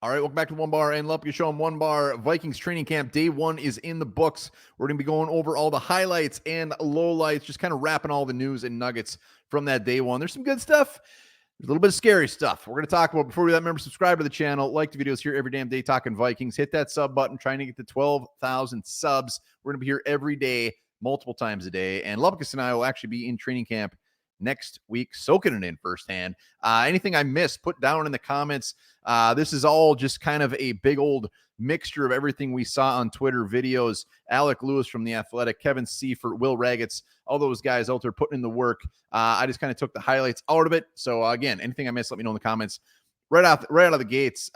All right, welcome back to Onebar and Lupagus Show on Onebar. Vikings training camp day one is in the books. We're going to be going over all the highlights and lowlights, just kind of wrapping all the news and nuggets from that day one. There's some good stuff. There's a little bit of scary stuff we're going to talk about. Before we do that, remember, subscribe to the channel, like the videos here every damn day talking Vikings. Hit that sub button, trying to get to 12,000 subs. We're going to be here every day, multiple times a day. And Lupagus and I will actually be in training camp next week, soaking it in firsthand. Anything I missed, put down in the comments. This is all just kind of a big old mixture of everything we saw on Twitter videos. Alec Lewis from The Athletic, Kevin Seifert, Will Raggets, all those guys out there putting in the work. I just kind of took the highlights out of it. So again, anything I missed, let me know in the comments. Right out of the gates,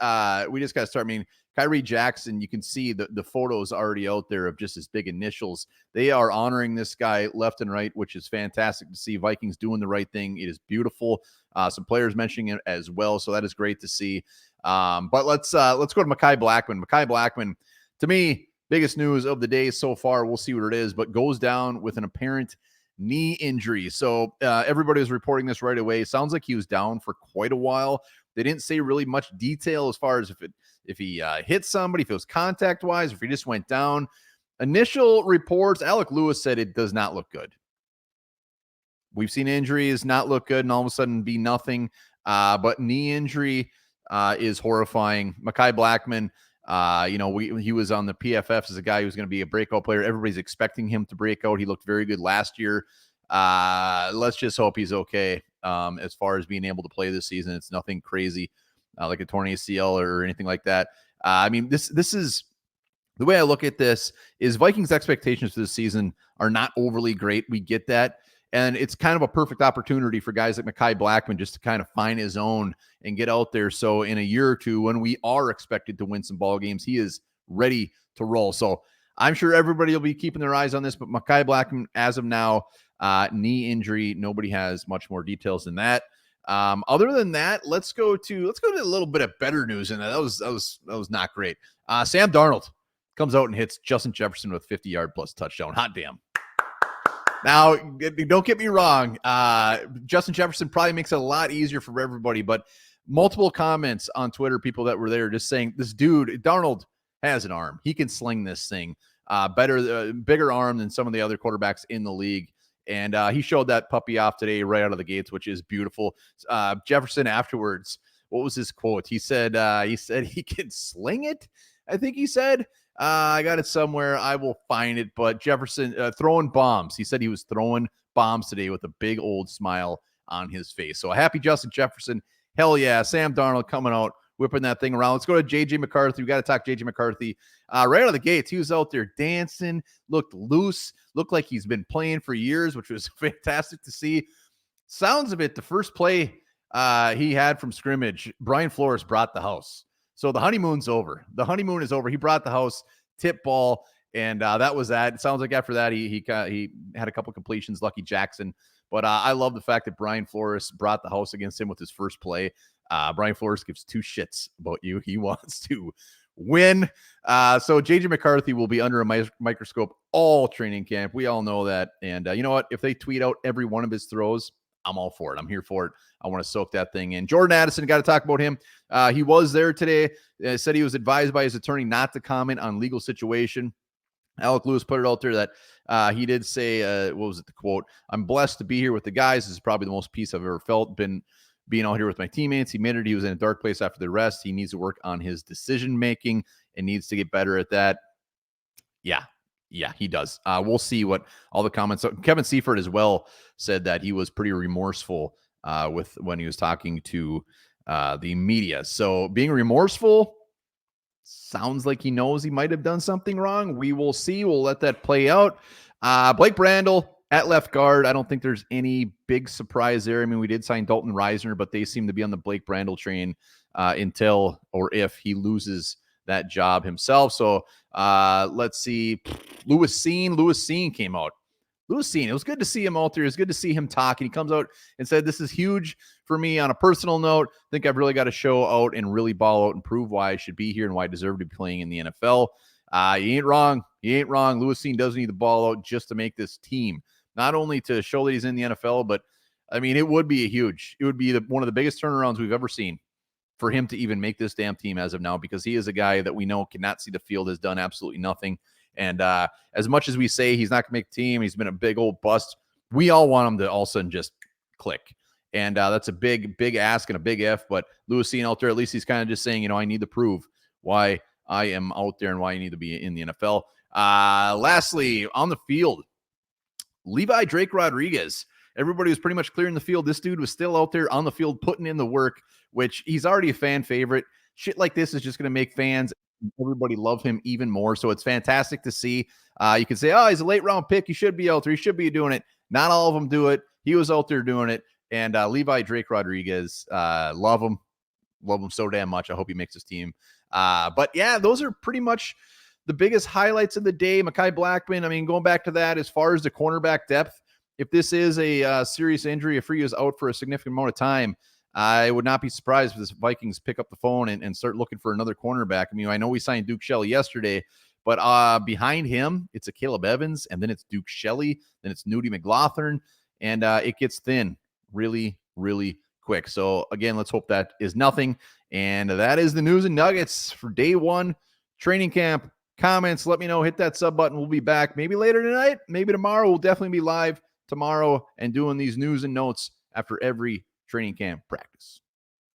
we just got to start. I mean, Kyrie Jackson, you can see the photos already out there of just his big initials. They are honoring this guy left and right, which is fantastic to see. Vikings doing the right thing. It is beautiful. Some players mentioning it as well, so that is great to see. But let's go to Mekhi Blackman. Mekhi Blackman, to me, biggest news of the day so far. We'll see what it is, but goes down with an apparent knee injury. So everybody was reporting this right away. Sounds like he was down for quite a while. They didn't say really much detail as far as if he hit somebody, if it was contact-wise, if he just went down. Initial reports, Alec Lewis said it does not look good. We've seen injuries not look good and all of a sudden be nothing. But knee injury is horrifying. Mekhi Blackman, he was on the PFF as a guy who was going to be a breakout player. Everybody's expecting him to break out. He looked very good last year. Let's just hope he's okay as far as being able to play this season. It's nothing crazy like a torn ACL or anything like that. I mean, this is the way I look at this is Vikings expectations for this season are not overly great. We get that. And it's kind of a perfect opportunity for guys like Mekhi Blackman just to kind of find his own and get out there. So in a year or two, when we are expected to win some ball games, he is ready to roll. So I'm sure everybody will be keeping their eyes on this, but Mekhi Blackman, as of now, knee injury. Nobody has much more details than that. Other than that, let's go to a little bit of better news. And that was not great. Sam Darnold comes out and hits Justin Jefferson with 50-yard plus touchdown. Hot damn. Now, don't get me wrong. Justin Jefferson probably makes it a lot easier for everybody, but multiple comments on Twitter, people that were there just saying, this dude, Darnold, has an arm. He can sling this thing. Bigger arm than some of the other quarterbacks in the league. And he showed that puppy off today right out of the gates, which is beautiful. Jefferson afterwards, what was his quote? He said he can sling it, I think he said. I got it somewhere. I will find it. But Jefferson throwing bombs. He said he was throwing bombs today with a big old smile on his face. So a happy Justin Jefferson. Hell yeah. Sam Darnold coming out, whipping that thing around. Let's go to J.J. McCarthy. We got to talk J.J. McCarthy. Right out of the gates, he was out there dancing, looked loose, looked like he's been playing for years, which was fantastic to see. Sounds of it, the first play he had from scrimmage, Brian Flores brought the house. So the honeymoon's over. The honeymoon is over. He brought the house, tip ball, and that was that. It sounds like after that, he had a couple completions, Lucky Jackson. But I love the fact that Brian Flores brought the house against him with his first play. Brian Flores gives two shits about you. He wants to win. So J.J. McCarthy will be under a microscope all training camp. We all know that. And you know what? If they tweet out every one of his throws, I'm all for it. I'm here for it. I want to soak that thing in. Jordan Addison, got to talk about him. He was there today. Said he was advised by his attorney not to comment on legal situation. Alec Lewis put it out there that he did say, what was it, the quote? I'm blessed to be here with the guys. This is probably the most peace I've ever felt. Being out here with my teammates. He admitted he was in a dark place after the arrest. He needs to work on his decision-making and needs to get better at that. Yeah, he does. We'll see what all the comments. Kevin Seifert as well said that he was pretty remorseful with when he was talking to the media. So being remorseful sounds like he knows he might have done something wrong. We will see. We'll let that play out. Blake Brandel at left guard. I don't think there's any big surprise there. I mean, we did sign Dalton Reisner, but they seem to be on the Blake Brandel train until or if he loses that job himself. So let's see. Lewis Cine came out. Lewis Cine, it was good to see him out there. It was good to see him talk. And he comes out and said, this is huge for me on a personal note. I think I've really got to show out and really ball out and prove why I should be here and why I deserve to be playing in the NFL. He ain't wrong. Lewis Cine does need the ball out just to make this team. Not only to show that he's in the NFL, but I mean, it would be one of the biggest turnarounds we've ever seen for him to even make this damn team as of now, because he is a guy that we know cannot see the field, has done absolutely nothing. And as much as we say he's not going to make the team, he's been a big old bust, we all want him to all of a sudden just click. And that's a big, big ask and a big F. But Lewis Cine out there, at least he's kind of just saying, I need to prove why I am out there and why I need to be in the NFL. Lastly, on the field, Levi Drake Rodriguez. Everybody was pretty much clearing the field. This dude was still out there on the field putting in the work, which he's already a fan favorite. Shit like this is just going to make fans, everybody love him even more. So it's fantastic to see. You can say, oh, he's a late round pick. He should be out there. He should be doing it. Not all of them do it. He was out there doing it. And Levi Drake Rodriguez, love him so damn much. I hope he makes his team. But yeah, those are pretty much the biggest highlights of the day. Mekhi Blackman, I mean, going back to that, as far as the cornerback depth, if this is a serious injury, if he is out for a significant amount of time, I would not be surprised if the Vikings pick up the phone and start looking for another cornerback. I mean, I know we signed Duke Shelley yesterday, but behind him, it's a Caleb Evans, and then it's Duke Shelley, then it's Nudie McLaughlin, and it gets thin really, really quick. So again, let's hope that is nothing. And that is the news and nuggets for day one training camp. Comments, let me know. Hit that sub button. We'll be back maybe later tonight, maybe tomorrow. We'll definitely be live tomorrow and doing these news and notes after every training camp practice.